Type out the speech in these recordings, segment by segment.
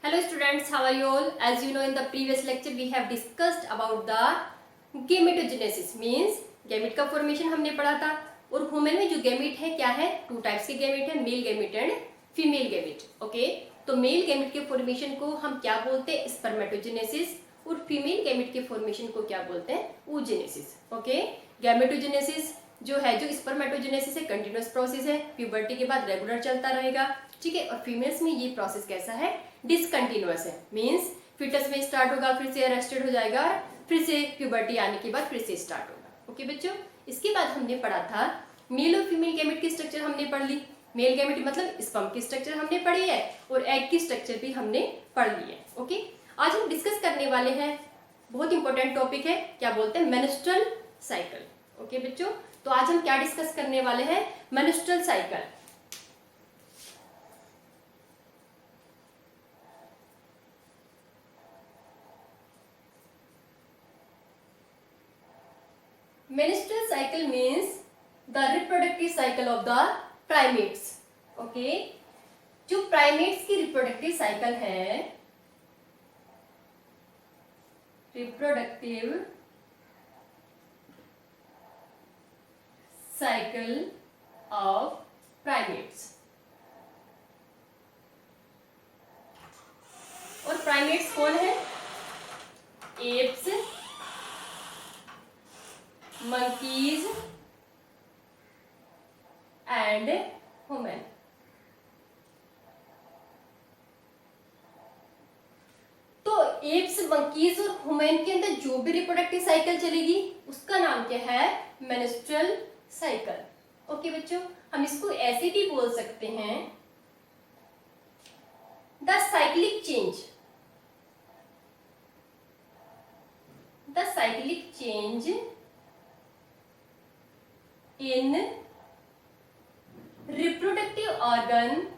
Hello students, how are you all? As you know, in the previous lecture we have discussed about the gametogenesis means gamete का formation हमने पढ़ा था। और human में जो gamete है क्या है, टू टाइप्स के गैमेट है, male gamete and female gamete. Okay, तो मेल गैमेट के फॉर्मेशन को हम क्या बोलते हैं, स्पर्मेटोजेनेसिस, और फीमेल गैमेट के फॉर्मेशन को क्या बोलते हैं, oogenesis। ओके, गैमेटोजेनेसिस जो है, जो स्पर्मेटोजेनेसिस है कंटिन्यूअस प्रोसेस है, प्यूबर्टी के बाद रेगुलर चलता रहेगा, ठीक है। और फीमेल्स में ये प्रोसेस कैसा है, डिसकंटिन्यूअस है, मींस फिटस में स्टार्ट होगा, फिर से अरेस्टेड हो जाएगा, और फिर से प्यूबर्टी आने के बाद फिर से स्टार्ट होगा। ओके बच्चों, इसके बाद हमने पढ़ा था मेल और फीमेल गैमेट की स्ट्रक्चर हमने पढ़ ली। मेल गैमेट मतलब स्पर्म की स्ट्रक्चर हमने पढ़ी है, और एग की स्ट्रक्चर भी हमने पढ़ ली है। ओके, आज हम डिस्कस करने वाले हैं, बहुत इंपॉर्टेंट टॉपिक है, क्या बोलते हैं, मेंस्ट्रुअल साइकिल। ओके बच्चों, तो आज हम क्या डिस्कस करने वाले हैं, menstrual cycle. Menstrual cycle means the reproductive cycle of the primates. Okay, जो primates की reproductive cycle है, reproductive cycle of primates, और primates कौन है, apes, monkeys and human। तो एप्स, मंकीज और ह्यूमन के अंदर जो भी रिप्रोडक्टिव साइकिल चलेगी उसका नाम क्या है, मेंस्ट्रुअल साइकिल। ओके बच्चों, हम इसको ऐसे भी बोल सकते हैं, the cyclic change, the cyclic change in reproductive organ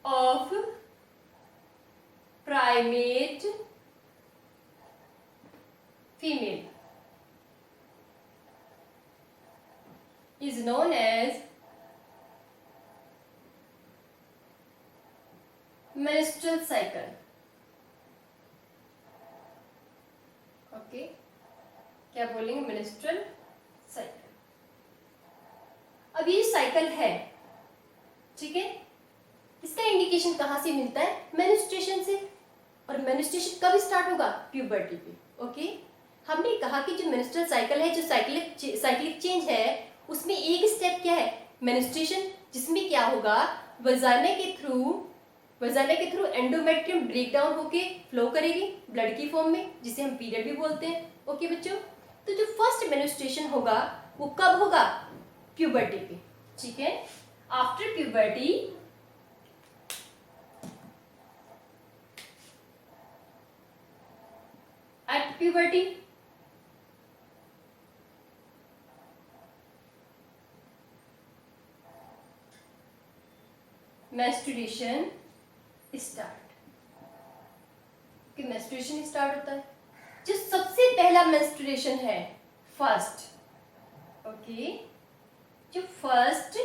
of primate female is known as menstrual cycle. Okay, क्या बोलेंगे, मेंस्ट्रुअल साइकिल। अब ये साइकिल है, ठीक है, इसका इंडिकेशन कहां से मिलता है, मेंस्ट्रुएशन से। और मेंस्ट्रुएशन कब स्टार्ट होगा, प्यूबर्टी पे। ओके, हमने कहा कि जो मेंस्ट्रुअल साइकिल है, जो साइक्लिक चेंज है, उसमें एक स्टेप क्या है, मेंस्ट्रुएशन, जिसमें क्या होगा, वजाना के थ्रू एंडोमेट्रियम ब्रेक डाउन होके फ्लो करेगी ब्लड की फॉर्म में, जिसे हम पीरियड भी बोलते हैं। ओके बच्चों, तो जो फर्स्ट मेंस्ट्रुएशन होगा वो कब होगा, प्यूबर्टी पे, ठीक है। After puberty at puberty menstruation start, कि मेंस्ट्रुएशन स्टार्ट होता है। जो सबसे पहला मेंस्ट्रुएशन है, फर्स्ट, ओके, जो फर्स्ट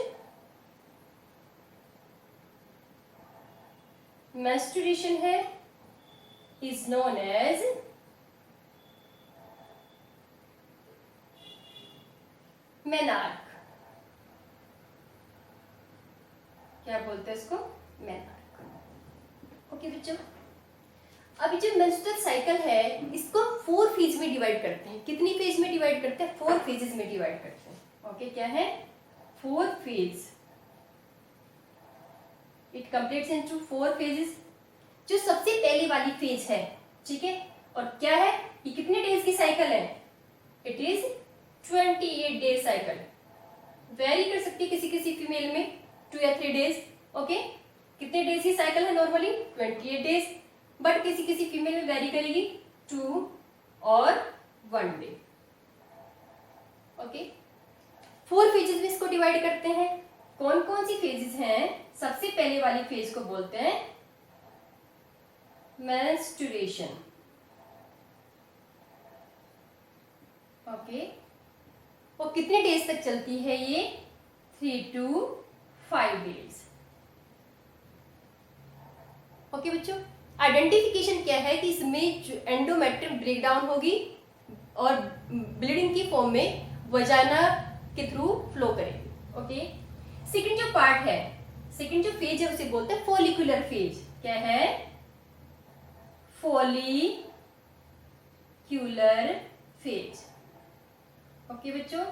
मेंस्ट्रुएशन है इज नोन एज मेनार्क। क्या बोलते हैं इसको, मेनार्क। ओके बच्चों, अभी जो मेंस्ट्रुअल साइकिल है इसको 4 फेज में डिवाइड करते हैं। कितनी फेज में डिवाइड करते हैं, 4 फेजेस में डिवाइड करते हैं। ओके, क्या है, 4 phase, it completes into 4 phases. जो सबसे पहली वाली फेज है, ठीक है, और क्या है, ये कितने डेज की साइकिल है, it is 28 days cycle. Very कर सकती है किसी किसी फीमेल में 2 या 3 डेज। ओके, कितने डेज की साइकिल है, नॉर्मली 28 डेज, बट किसी किसी फीमेल में वेरी करेगी 2 और 1 डे। ओके, 4 फेजेस में इसको डिवाइड करते हैं। कौन कौन सी फेजेस हैं, सबसे पहले वाली फेज को बोलते हैं मेंस्ट्रुएशन। ओके, और कितने डेज तक चलती है ये? 3 to 5 डेज। ओके बच्चों, आइडेंटिफिकेशन क्या है कि इसमें जो एंडोमेट्रियम ब्रेक डाउन होगी और ब्लीडिंग की फॉर्म में वजाइना के थ्रू फ्लो करेगी। ओके, सेकंड जो पार्ट है, सेकंड जो फेज है उसे बोलते हैं फॉलिकुलर फेज। क्या है? Follicular phase. ओके बच्चों,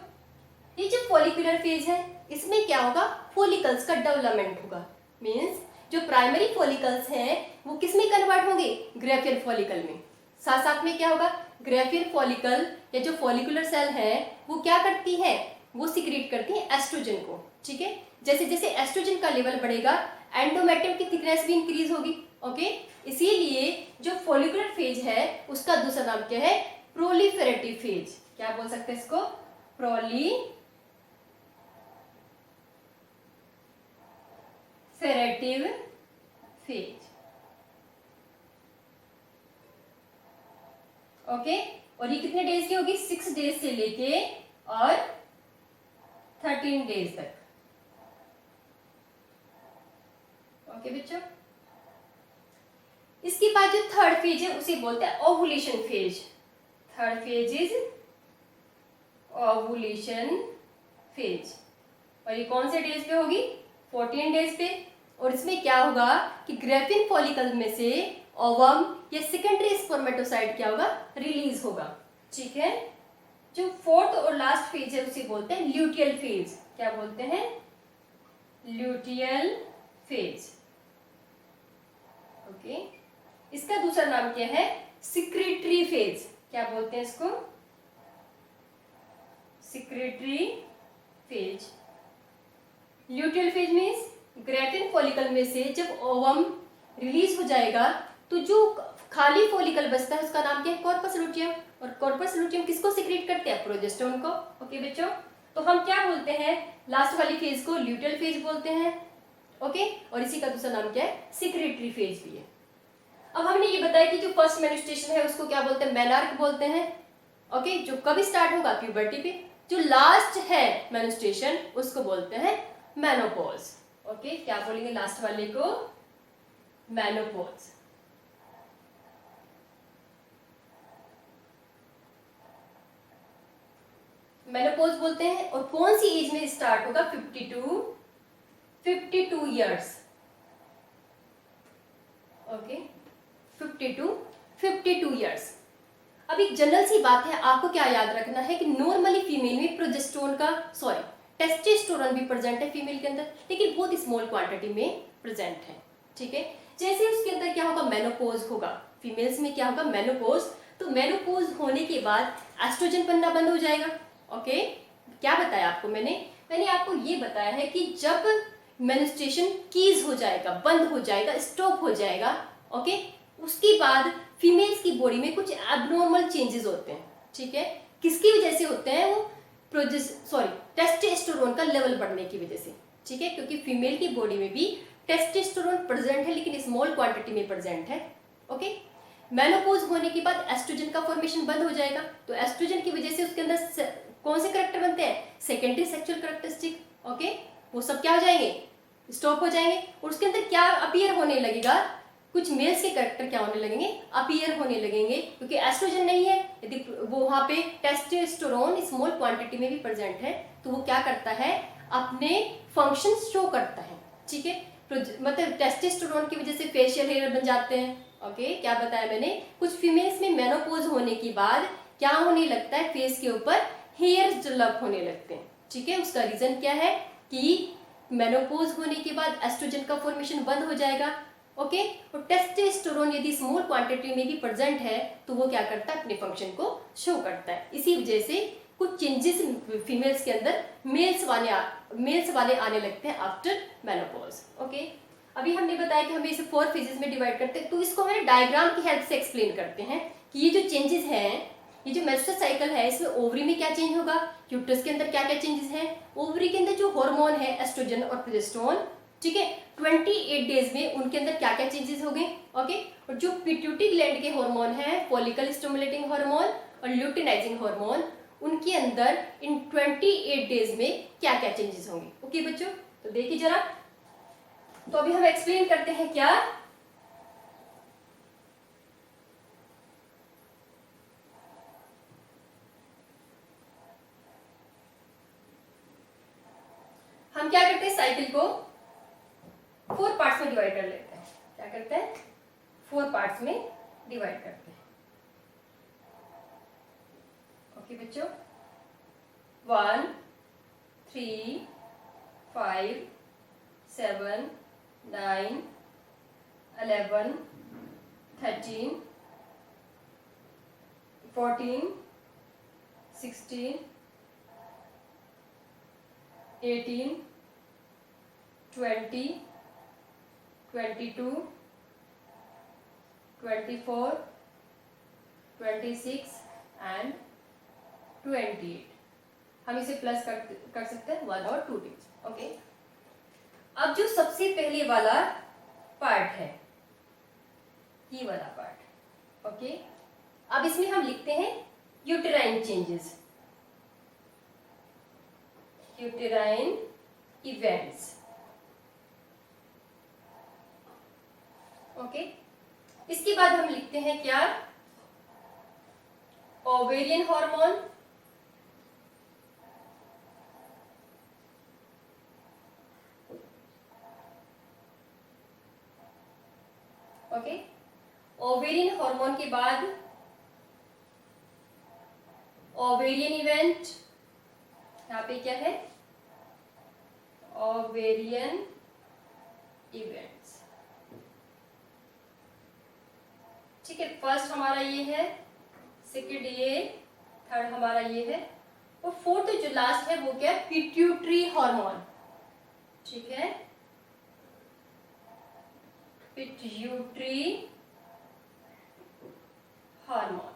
ये जो फॉलिकुलर फेज है इसमें क्या होगा? फॉलिकल्स का डेवलपमेंट होगा। मींस जो प्राइमरी फॉलिकल्स हैं वो किस में कन्वर्ट होंगे? ग्रेफियल फॉलिकल में। साथ साथ में क्या होगा? ग्रेफियल फॉलिकल या जो फॉलिकुलर सेल है वो क्या करती है? वो सिक्रीट करती है एस्ट्रोजन को। ठीक है, जैसे जैसे एस्ट्रोजन का लेवल बढ़ेगा एंडोमेट्रियम की थिकनेस भी इंक्रीज होगी। ओके, इसीलिए जो फॉलिकुलर फेज है उसका दूसरा नाम क्या है? Proliferative phase. क्या बोल सकते हैं इसको? Proliferative phase. ओके, और ये कितने डेज की होगी? 6 डेज से लेके और 13 डेज तक। ओके बच्चों, इसके बाद जो थर्ड फेज है उसे बोलते हैं ovulation phase. Third phase is ovulation phase, और ये कौन से डेज पे होगी? 14 डेज पे। और इसमें क्या होगा कि ग्रेफिन फॉलिकल में से ओवम या सेकेंडरी स्पर्मेटोसाइट क्या होगा? रिलीज होगा। ठीक है, जो फोर्थ और लास्ट फेज है उसे बोलते हैं ल्यूटियल फेज। क्या बोलते हैं? Luteal phase. ओके, इसका दूसरा नाम क्या है? Secretary phase. क्या बोलते हैं इसको? Secretary phase. Luteal phase means Graafian follicle में से जब ओवम रिलीज हो जाएगा तो जो खाली फॉलिकल बचता है उसका नाम क्या है? Corpus luteum. और कॉर्पस लुटियम किसको सिक्रेट करते हैं? प्रोजेस्टेरोन को। ओके बच्चों, तो हम क्या बोलते हैं? लास्ट वाली फेज को ल्यूटियल फेज बोलते हैं। ओके, और इसी का दूसरा नाम क्या है? सिक्रेटरी फेज भी है। अब हमने ये बताया कि जो फर्स्ट मेन्स्ट्रुएशन है उसको क्या बोलते हैं? मेनार्क बोलते हैं। ओके, जो कभी स्टार्ट होगा? प्यूबर्टी पे। जो लास्ट है मेन्स्ट्रुएशन उसको बोलते हैं मेनोपॉज। ओके, क्या बोलेंगे लास्ट वाले को? मेनोपॉज। मेनोपॉज बोलते हैं। और कौन सी एज में स्टार्ट होगा? 52 ईयर्स। Okay, 52 years. अब एक जनरल सी बात है, आपको क्या याद रखना है कि नॉर्मली फीमेल में प्रोजेस्टेरोन का टेस्टोस्टेरोन भी प्रेजेंट है फीमेल के अंदर, लेकिन बहुत स्मॉल क्वांटिटी में प्रेजेंट है। ठीक है, जैसे उसके अंदर क्या होगा? मेनोपॉज होगा। फीमेल्स में क्या होगा? मेनोपॉज। तो मेनोपॉज होने के बाद एस्ट्रोजन बनना बंद हो जाएगा। ओके, क्या बताया आपको मैंने आपको ये बताया है कि जब मेंस्ट्रुएशन कीज हो जाएगा, बंद हो जाएगा, स्टॉप हो जाएगा, ओके, उसके बाद फीमेल्स की बॉडी में कुछ एबनॉर्मल चेंजेस होते हैं। ठीक है, किसकी वजह से होते हैं? वो टेस्टोस्टेरोन का लेवल बढ़ने की वजह से। ठीक है, क्योंकि फीमेल की बॉडी में भी टेस्टोस्टेरोन प्रेजेंट है लेकिन स्मॉल क्वांटिटी में प्रेजेंट है। ओके, मेनोपॉज होने के बाद एस्ट्रोजन का फॉर्मेशन बंद हो जाएगा, तो एस्ट्रोजन की वजह से उसके अंदर कौन से करेक्टर बनते हैं? Secondary sexual characteristic. ओके, वो सब क्या हो जाएंगे? स्टॉप हो जाएंगे। और उसके अंदर क्या अपीयर होने लगेगा? कुछ मेल्स के करेक्टर क्या होने लगेंगे? अपीयर होने लगेंगे, क्योंकि एस्ट्रोजन नहीं है। यदि वो वहां पे टेस्टोस्टेरोन स्मॉल क्वांटिटी में भी प्रेजेंट है तो वो क्या करता है? अपने फंक्शन शो करता है। ठीक है, मतलब टेस्टोस्टेरोन की वजह से फेशियल हेयर बन जाते हैं। ओके, क्या बताया मैंने? कुछ फीमेल्स में मेनोपॉज होने के बाद क्या होने लगता है? फेस के ऊपर हेयर डेवलप होने लगते हैं। ठीक है, उसका रीजन क्या है? कि मेनोपॉज होने के बाद एस्ट्रोजन का फॉर्मेशन बंद हो जाएगा। ओके, और टेस्टोस्टेरोन यदि स्मॉल क्वांटिटी में भी प्रेजेंट है तो वो क्या करता है? अपने फंक्शन को शो करता है। इसी वजह से कुछ चेंजेस फीमेल्स के अंदर मेल्स वाले आने लगते हैं आफ्टर मेनोपॉज। ओके, अभी हमने बताया कि हमें इसे 4 फेजेस में डिवाइड करते हैं, तो इसको हमें डायग्राम की हेल्प से एक्सप्लेन करते हैं कि ये जो चेंजेस हैं, ये जो मेंस्ट्रुअल साइकिल है इसमें ओवरी में क्या चेंज होगा, यूट्रस के अंदर क्या क्या चेंजेस हैं, ओवरी के अंदर जो हार्मोन है एस्ट्रोजन और प्रोजेस्टेरोन, ठीक है, 28 डेज में उनके अंदर क्या क्या चेंजेस हो गए। ओके, और जो पिट्यूटरी ग्लैंड के हार्मोन है, फॉलिकल स्टिमुलेटिंग हार्मोन और ल्यूटिनाइजिंग हार्मोन, उनके अंदर इन 28 डेज में क्या क्या चेंजेस होंगे। ओके बच्चों, तो देखिए जरा, तो अभी हम एक्सप्लेन करते हैं क्या। हम क्या करते हैं, साइकिल को 4 पार्ट्स में डिवाइड कर लेते हैं। क्या करते हैं, 4 पार्ट्स में डिवाइड करते हैं। ओके बच्चों, 1, 3, 5, 7, 9, 11, 13, 14, 16, 18, 20, 22, 24, 26 एंड 28। हम इसे प्लस कर सकते हैं 1 और 2 डिजिट। ओके, अब जो सबसे पहले वाला पार्ट है, ये वाला पार्ट। ओके, अब इसमें हम लिखते हैं uterine changes, uterine events. Okay, इसके बाद हम लिखते हैं क्या, ovarian hormone, okay, ovarian hormone के बाद ओवेरियन इवेंट, यहाँ पे क्या है, ओवेरियन इवेंट्स। ठीक है, फर्स्ट हमारा ये है, सेकंड ये, थर्ड हमारा ये है, और फोर्थ जो लास्ट है वो क्या है, पिट्यूटरी हार्मोन। ठीक है, पिट्यूटरी हार्मोन।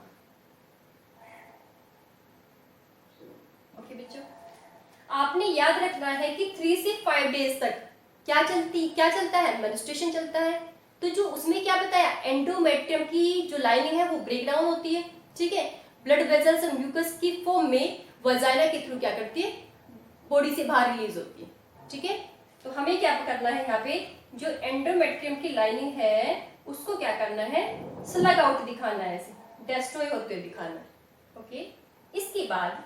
ओके बच्चों, आपने याद रखना है कि 3 से 5 डेज तक क्या चलता है, मेंस्ट्रुएशन चलता है। तो जो उसमें क्या बताया, एंडोमेट्रियम की जो लाइनिंग है वो ब्रेक डाउन होती है। ठीक है, ब्लड वेजल्स और म्यूकस की फॉर्म में वजाइना के थ्रू क्या करती है, बॉडी से बाहर रिलीज होती है। ठीक है, तो हमें क्या करना है, यहाँ पे जो एंडोमेट्रियम की लाइनिंग है उसको क्या करना है, स्लग आउट दिखाना है, ऐसे डिस्ट्रॉय होते हुए दिखाना है। ओके, इसके बाद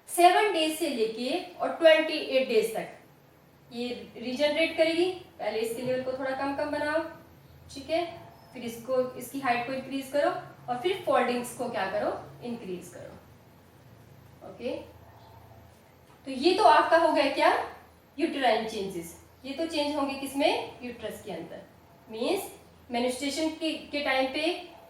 7 डेज से लेके और 28 डेज तक ये रीजनरेट करेगी। पहले इसके लेवल को थोड़ा कम कम बनाओ, ठीक है, फिर इसको, इसकी हाइट को इंक्रीज करो, और फिर फोल्डिंग्स को क्या करो, इंक्रीज करो। ओके, तो ये तो आपका हो गया क्या, यूटेराइन चेंजेस। ये तो चेंज होंगे किसमें, यूट्रस के अंदर। मीन्स मेंस्ट्रुएशन के टाइम पे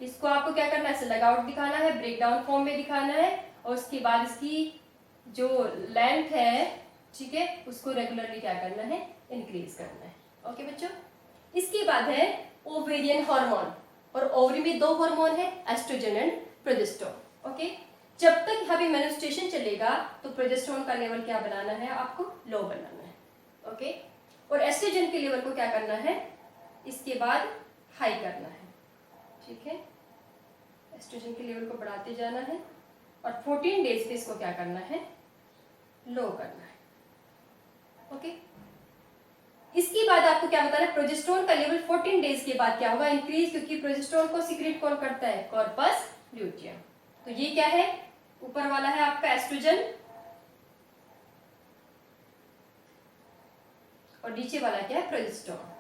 इसको आपको क्या करना है, स्लग आउट दिखाना है, ब्रेकडाउन फॉर्म में दिखाना है, और उसके बाद इसकी जो लेंथ है, ठीक है, उसको रेगुलरली क्या करना है, इंक्रीज करना है। ओके बच्चों, इसके बाद है ओवेरियन हार्मोन, और ओवरी में 2 हार्मोन है, एस्ट्रोजन एंड प्रोजेस्टेरोन। ओके, जब तक यहाँ पे मेंस्ट्रुएशन चलेगा तो प्रोजेस्टेरोन का लेवल क्या बनाना है, आपको लो बनाना है। ओके, और एस्ट्रोजन के लेवल को क्या करना है, इसके बाद हाई करना है। ठीक है, एस्ट्रोजन के लेवल को बढ़ाते जाना है, और 14 डेज पे इसको क्या करना है, लो करना है। ओके, इसके बाद आपको क्या बताना है, प्रोजेस्टेरोन का लेवल 14 डेज के बाद क्या होगा, इंक्रीज, क्योंकि प्रोजेस्टेरोन को सीक्रेट कौन करता है, कॉर्पस ल्यूटियम। तो ये क्या है, ऊपर वाला है आपका एस्ट्रोजन, और नीचे वाला क्या है, प्रोजेस्टेरोन।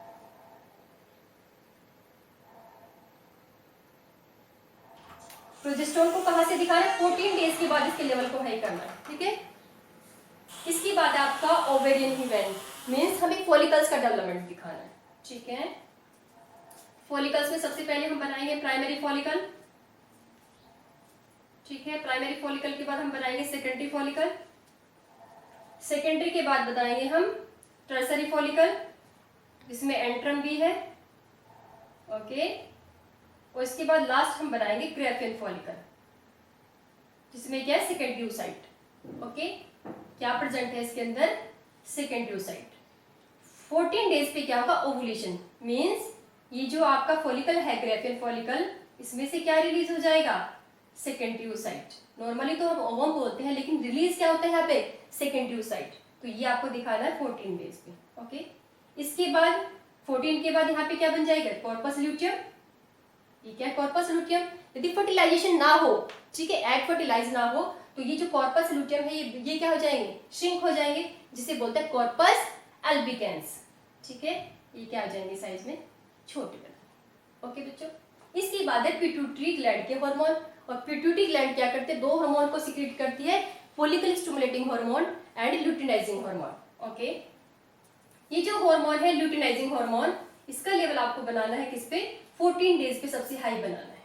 प्रोजेस्टेरोन को कहां से दिखाना है, 14 डेज के बाद इसके लेवल को हाई करना है। ठीक है, इसके बाद आपका ओवेरियन इवेंट, मीन्स हमें फॉलिकल्स का डेवलपमेंट दिखाना है। ठीक है, फॉलिकल्स में सबसे पहले हम बनाएंगे प्राइमरी फॉलिकल। ठीक है, प्राइमरी फॉलिकल के बाद हम बनाएंगे सेकेंडरी फॉलिकल, सेकेंडरी के बाद बताएंगे हम टर्सरी फॉलिकल, जिसमें एंट्रम भी है। ओके, और इसके बाद लास्ट हम बनाएंगे ग्राफियन फॉलिकल, जिसमें क्या है, सेकेंडरी oocyte। ओके, क्या प्रेजेंट है इसके अंदर, सेकेंडरी oocyte। 14 डेज पे क्या होगा, ओवुलेशन, मींस ये जो आपका फॉलिकल है ग्राफियन फॉलिकल, इसमें से क्या रिलीज हो जाएगा, सेकेंड्रियोसाइट। नॉर्मली तो हम ओवम बोलते हैं, लेकिन रिलीज क्या होता है यहाँ पे, सेकेंड्रियोसाइट। तो ये आपको दिखाना है 14 डेज पे। ओके, इसके बाद 14 के बाद यहाँ पे क्या बन जाएगा, कॉर्पस ल्यूटियम। ये क्या है, कॉर्पस ल्यूटियम। यदि फर्टिलाइजेशन ना हो, ठीक है, एग फर्टिलाइज ना हो, तो ये जो कॉर्पस ल्यूटियम है ये क्या हो जाएंगे, श्रिंक हो जाएंगे, जिसे बोलते हैं कॉर्पस अल्बिकेंस। ठीक है, ये क्या आ जाएंगे साइज में छोटे बना। ओके बच्चों, इसके बाद है पिट्यूटरी ग्लैंड के हार्मोन। और पिट्यूटरी ग्लैंड क्या करते हैं, दो हार्मोन को सीक्रेट करती है, follicle stimulating hormone and luteinizing hormone. Okay, ये जो हार्मोन है ल्यूटिनाइजिंग हार्मोन, इसका लेवल आपको बनाना है किस पे, 14 डेज पे सबसे हाई बनाना है।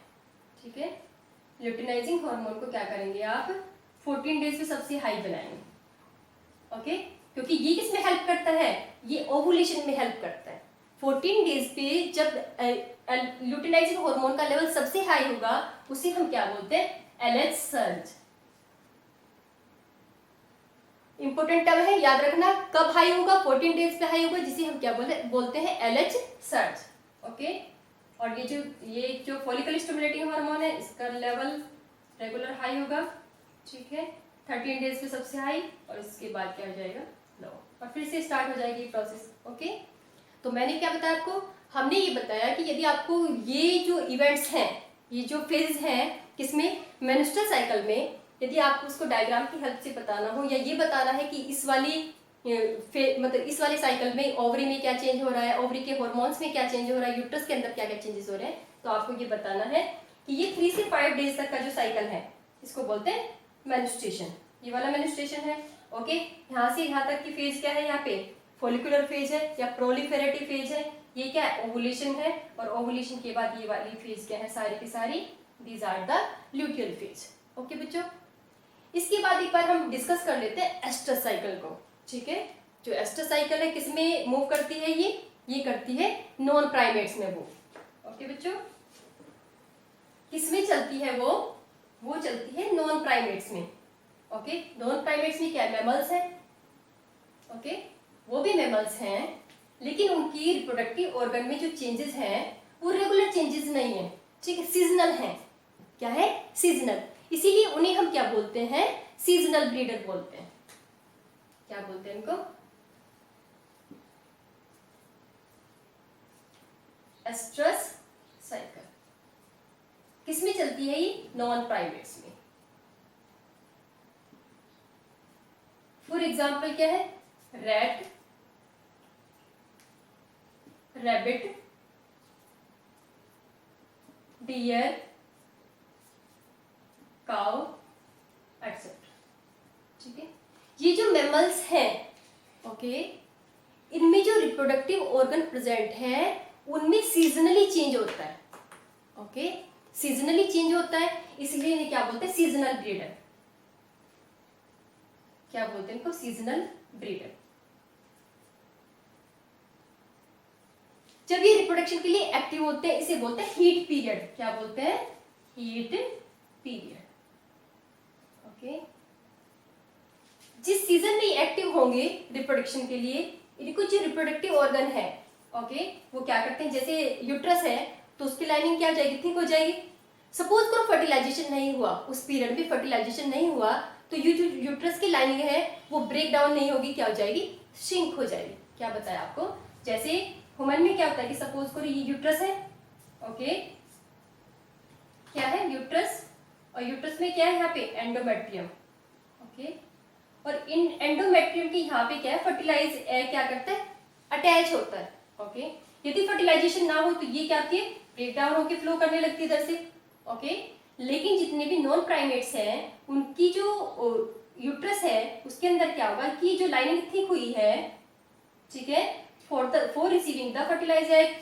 ठीक है, ल्यूटिनाइजिंग हार्मोन को क्या करेंगे आप, 14 डेज पे सबसे हाई बनाएंगे। ओके, क्योंकि ये किस में हेल्प करता है, ये ओवुलेशन में हेल्प करता है। 14 डेज पे जब ल्यूटिनाइजिंग हार्मोन का लेवल सबसे हाई होगा, उसे हम क्या बोलते हैं, एलएच सर्ज। इंपोर्टेंट टर्म है, याद रखना, कब हाई होगा, 14 डेज पे हाई होगा, जिसे हम क्या बोलते हैं, एलएच सर्ज। ओके, और ये जो फॉलिकल स्टिमुलेटिंग हार्मोन है, इसका लेवल रेगुलर हाई होगा। ठीक है, 13 डेज पे सबसे हाई, और इसके बाद क्या हो जाएगा, लो, और फिर से स्टार्ट हो जाएगी प्रोसेस। ओके, तो मैंने क्या बताया आपको, हमने ये बताया कि यदि आपको ये जो इवेंट्स हैं, ये जो फेज हैं, किसमें, मेंस्ट्रुअल साइकिल में, यदि आपको उसको डायग्राम की हेल्प से बताना हो, या ये बताना है कि इस वाली मतलब इस वाले साइकिल में ओवरी में क्या चेंज हो रहा है, ओवरी के हार्मोन्स में क्या चेंज हो रहा है, यूट्रस के अंदर क्या क्या चेंजेस हो रहे हैं, तो आपको ये बताना है कि ये 3 से 5 डेज तक का जो साइकिल है, इसको बोलते हैं मेंस्ट्रुएशन। ये वाला मेंस्ट्रुएशन है। ओके, यहाँ से यहाँ तक की फेज क्या है, यहाँ पे फॉलिकुलर फेज है या प्रोलिफेरेटिव फेज है, ये क्या है, ओवुलेशन है, और ओवुलेशन के बाद ये वाली फेज क्या है, सारी की सारी these are the luteal phase. Okay बच्चों, इसके बाद एक बार हम डिस्कस कर लेते हैं एस्ट्रस साइकिल को। ठीक है, जो एस्ट्रस साइकिल है किसमें मूव करती है, ये करती है नॉन प्राइमेट्स में मूव। ओके बच्चों, किसमें चलती है वो चलती है नॉन प्राइमेट्स में। ओके, नॉन प्राइमेट्स में क्या, मैमल्स हैं। ओके, वो भी मैमल्स हैं, लेकिन उनकी रिप्रोडक्टिव ऑर्गन में जो चेंजेस हैं वो रेगुलर चेंजेस नहीं है। ठीक है, सीजनल है। क्या है, सीजनल, इसीलिए उन्हें हम क्या बोलते हैं, सीजनल ब्रीडर बोलते हैं। क्या बोलते हैं इनको, एस्ट्रस साइकिल। किसमें चलती है ये, नॉन प्राइमेट्स में। फॉर एग्जाम्पल क्या है, rat, rabbit, deer, cow, etcetera. ठीक है, ये जो मैमल्स हैं, ओके, इनमें जो रिप्रोडक्टिव ऑर्गन प्रेजेंट है उनमें सीजनली चेंज होता है। ओके, सीजनली चेंज होता है, इसलिए इन्हें क्या बोलते हैं, सीजनल ब्रीडर। क्या बोलते हैं इनको, सीजनल ब्रीडर। जब ये रिप्रोडक्शन के लिए एक्टिव होते हैं, इसे बोलते हैं हीट पीरियड। क्या बोलते हैं, हीट पीरियड। ओके, जिस सीजन में एक्टिव होंगे रिप्रोडक्शन के लिए, इनको जो रिप्रोडक्टिव ऑर्गन है, ओके, वो क्या करते हैं, जैसे यूट्रस है तो उसकी लाइनिंग क्या हो जाएगी, थिक हो जाएगी। सपोज करो फर्टिलाइजेशन नहीं हुआ, उस पीरियड में फर्टिलाइजेशन नहीं हुआ, तो ये जो यूट्रस की लाइनिंग है वो ब्रेक डाउन नहीं होगी, क्या हो जाएगी, श्रिंक हो जाएगी। क्या बताया आपको, जैसे ह्यूमन में क्या होता है कि सपोज करो ये यूट्रस है। ओके, क्या है, यूट्रस, और यूट्रस में क्या है, यहाँ पे एंडोमेट्रियम। ओके, और इन एंडोमेट्रियम के यहाँ पे क्या है, फर्टिलाइज एग क्या करता है, अटैच होता है। ओके, यदि फर्टिलाइजेशन ना हो तो ये क्या होती है, ब्रेक डाउन होकर फ्लो करने लगती है इधर से। ओके, लेकिन जितने भी नॉन प्राइमेट्स हैं उनकी जो यूट्रस है उसके अंदर क्या होगा कि जो लाइनिंग थिक हुई है, ठीक है, for receiving the fertilize egg,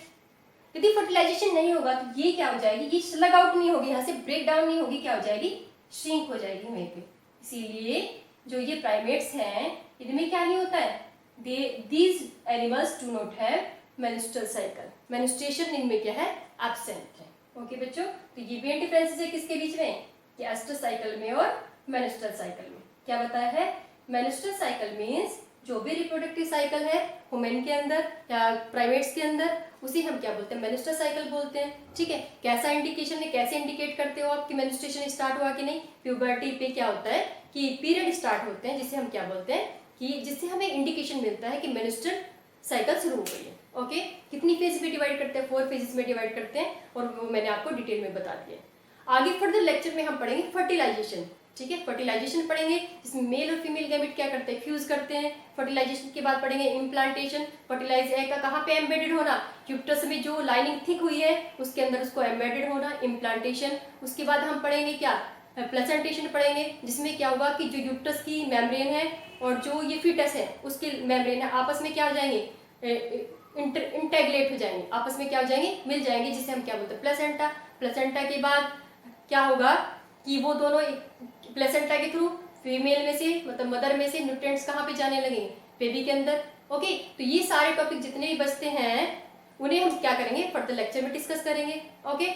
यदि फर्टिलाइजेशन नहीं होगा तो ये क्या हो जाएगी, ये स्लग आउट नहीं होगी, यहाँ से ब्रेक डाउन नहीं होगी, क्या हो जाएगी, श्रिंक हो जाएगी वहीं पे। इसीलिए जो ये प्राइमेट्स हैं इनमें क्या नहीं होता है, these animals do not have menstrual cycle, menstruation इनमें क्या है, absent है। ओके बच्चों, तो ये भी डिफरेंसेस है किसके बीच में, कि एस्ट्रस साइकिल में और मेंस्ट्रुअल साइकिल में। क्या बताया है, मेंस्ट्रुअल साइकिल मींस जो भी रिप्रोडक्टिव साइकिल है वुमेन के अंदर या प्राइमेट्स के अंदर, उसे हम क्या बोलते हैं, मेनिस्ट्रुअल साइकिल बोलते हैं। ठीक है, कैसा इंडिकेशन है, कैसे इंडिकेट करते हो आपकी मेनिस्ट्रुएशन स्टार्ट हुआ कि नहीं। प्यूबर्टी पे क्या होता है कि पीरियड स्टार्ट होते हैं, जिसे हम क्या बोलते हैं कि जिससे हमें इंडिकेशन मिलता है कि मेनिस्ट्रुअल साइकिल शुरू हो गई है। ओके, कितनी फेज में डिवाइड करते हैं, 4 फेजेस में डिवाइड करते हैं, और वो मैंने आपको डिटेल में बता दिया। आगे फर्दर लेक्चर में हम पढ़ेंगे फर्टिलाइजेशन। ठीक है, फर्टिलाइजेशन पढ़ेंगे, जिसमें मेल और फीमेल गैमेट क्या करते हैं, फ्यूज करते हैं। फर्टिलाइजेशन के बाद पढ़ेंगे इम्प्लांटेशन। फर्टिलाइज एग का कहाँ पे एम्बेडेड होना, यूट्रस में जो लाइनिंग थिक हुई है उसके अंदर उसको एम्बेडेड होना, इम्प्लांटेशन। उसके बाद हम पढ़ेंगे क्या, प्लेसेंटेशन पढ़ेंगे, जिसमें क्या होगा कि जो यूट्रस की मेम्ब्रेन है और जो ये फीटस है उसके मेम्ब्रेन है आपस में क्या हो जाएंगे, इंटेग्रेट हो जाएंगे, आपस में क्या हो जाएंगे, मिल जाएंगे, जिसे हम क्या बोलते हैं, प्लेसेंटा। प्लेसेंटा के बाद क्या होगा कि वो दोनों प्लेसेंटा के थ्रू फीमेल में से मतलब मदर में से न्यूट्रिएंट्स कहाँ पे जाने लगेंगे, बेबी के अंदर। ओके, तो ये सारे टॉपिक जितने भी बचते हैं उन्हें हम क्या करेंगे, फर्दर लेक्चर में डिस्कस करेंगे। ओके।